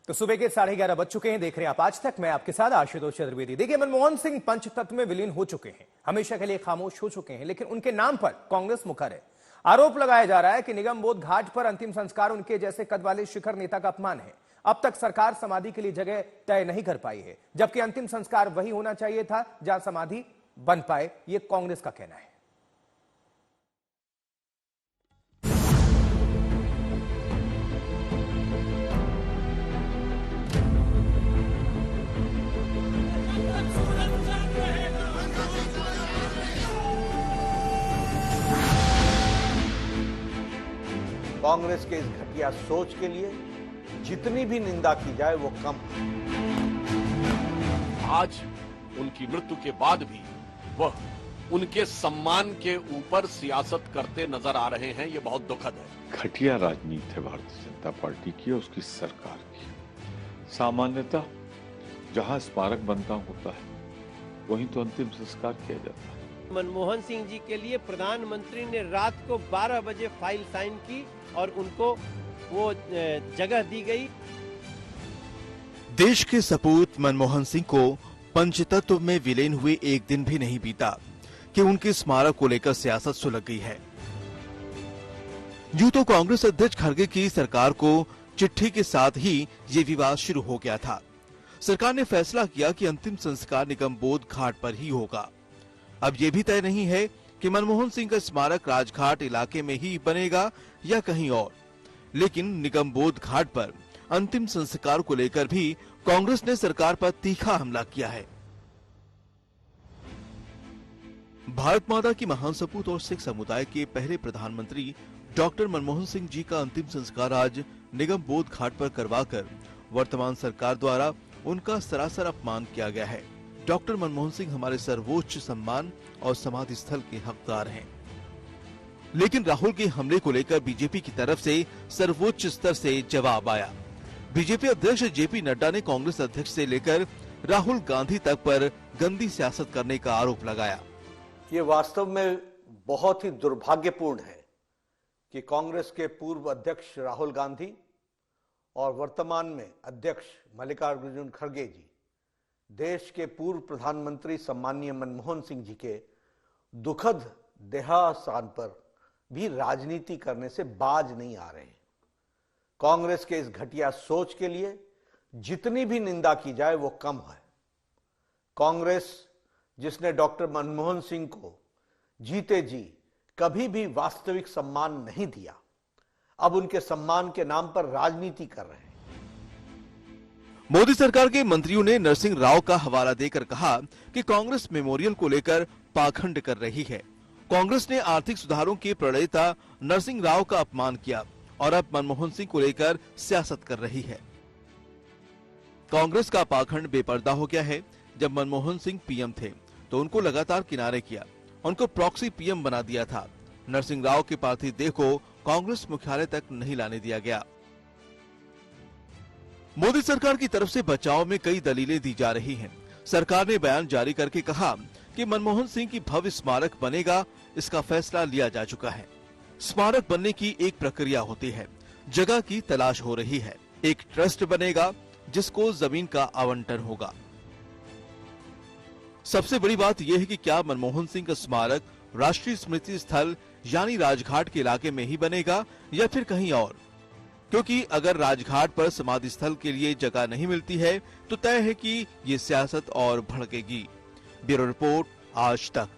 तो सुबह के 11:30 बज चुके हैं। देख रहे हैं आप आज तक, मैं आपके साथ आशुतोष चतुर्वेदी। देखिए, मनमोहन सिंह पंचतत्व में विलीन हो चुके हैं, हमेशा के लिए खामोश हो चुके हैं, लेकिन उनके नाम पर कांग्रेस मुखर है। आरोप लगाया जा रहा है कि निगम बोध घाट पर अंतिम संस्कार उनके जैसे कद वाले शिखर नेता का अपमान है। अब तक सरकार समाधि के लिए जगह तय नहीं कर पाई है, जबकि अंतिम संस्कार वही होना चाहिए था जहां समाधि बन पाए, यह कांग्रेस का कहना है। कांग्रेस के इस घटिया सोच के लिए जितनी भी निंदा की जाए वो कम है। आज उनकी मृत्यु के बाद भी वह उनके सम्मान के ऊपर सियासत करते नजर आ रहे हैं। ये बहुत दुखद है। घटिया राजनीति है भारतीय जनता पार्टी की और उसकी सरकार की। सामान्यतः जहां स्मारक बनता होता है वहीं तो अंतिम संस्कार किया जाता है। मनमोहन सिंह जी के लिए प्रधानमंत्री ने रात को 12 बजे फाइल साइन की और उनको वो जगह दी गई। देश के सपूत मनमोहन सिंह को पंचतत्व में विलीन हुए एक दिन भी नहीं बीता कि उनके स्मारक को लेकर सियासत सुलग गई है। यूं तो कांग्रेस अध्यक्ष खड़गे की सरकार को चिट्ठी के साथ ही ये विवाद शुरू हो गया था। सरकार ने फैसला किया कि अंतिम संस्कार निगम बोध घाट पर ही होगा। अब ये भी तय नहीं है कि मनमोहन सिंह का स्मारक राजघाट इलाके में ही बनेगा या कहीं और, लेकिन निगम बोध घाट पर अंतिम संस्कार को लेकर भी कांग्रेस ने सरकार पर तीखा हमला किया है। भारत माता की महान सपूत और सिख समुदाय के पहले प्रधानमंत्री डॉक्टर मनमोहन सिंह जी का अंतिम संस्कार आज निगम बोध घाट पर करवाकर वर्तमान सरकार द्वारा उनका सरासर अपमान किया गया है। डॉक्टर मनमोहन सिंह हमारे सर्वोच्च सम्मान और समाधि स्थल के हकदार हैं। लेकिन राहुल के हमले को लेकर बीजेपी की तरफ से सर्वोच्च स्तर से जवाब आया। बीजेपी अध्यक्ष जेपी नड्डा ने कांग्रेस अध्यक्ष से लेकर राहुल गांधी तक पर गंदी सियासत करने का आरोप लगाया। ये वास्तव में बहुत ही दुर्भाग्यपूर्ण है कि कांग्रेस के पूर्व अध्यक्ष राहुल गांधी और वर्तमान में अध्यक्ष मल्लिकार्जुन खड़गे जी देश के पूर्व प्रधानमंत्री सम्मानीय मनमोहन सिंह जी के दुखद देहावसान पर भी राजनीति करने से बाज नहीं आ रहे हैं। कांग्रेस के इस घटिया सोच के लिए जितनी भी निंदा की जाए वो कम है। कांग्रेस जिसने डॉक्टर मनमोहन सिंह को जीते जी कभी भी वास्तविक सम्मान नहीं दिया, अब उनके सम्मान के नाम पर राजनीति कर रहे हैं। मोदी सरकार के मंत्रियों ने नरसिंह राव का हवाला देकर कहा कि कांग्रेस मेमोरियल को लेकर पाखंड कर रही है। कांग्रेस ने आर्थिक सुधारों के प्रणेता नरसिंह राव का अपमान किया और अब मनमोहन सिंह को लेकर सियासत कर रही है। कांग्रेस का पाखंड बेपर्दा हो गया है। जब मनमोहन सिंह पीएम थे तो उनको लगातार किनारे किया, उनको प्रॉक्सी पीएम बना दिया था। नरसिंह राव के पार्थिव देह को कांग्रेस मुख्यालय तक नहीं लाने दिया गया। मोदी सरकार की तरफ से बचाव में कई दलीलें दी जा रही हैं। सरकार ने बयान जारी करके कहा कि मनमोहन सिंह की भव्य स्मारक बनेगा, इसका फैसला लिया जा चुका है। स्मारक बनने की एक प्रक्रिया होती है, जगह की तलाश हो रही है। एक ट्रस्ट बनेगा जिसको जमीन का आवंटन होगा। सबसे बड़ी बात यह है कि क्या मनमोहन सिंह का स्मारक राष्ट्रीय स्मृति स्थल यानी राजघाट के इलाके में ही बनेगा या फिर कहीं और, क्योंकि अगर राजघाट पर समाधि स्थल के लिए जगह नहीं मिलती है तो तय है कि ये सियासत और भड़केगी। ब्यूरो रिपोर्ट, आज तक।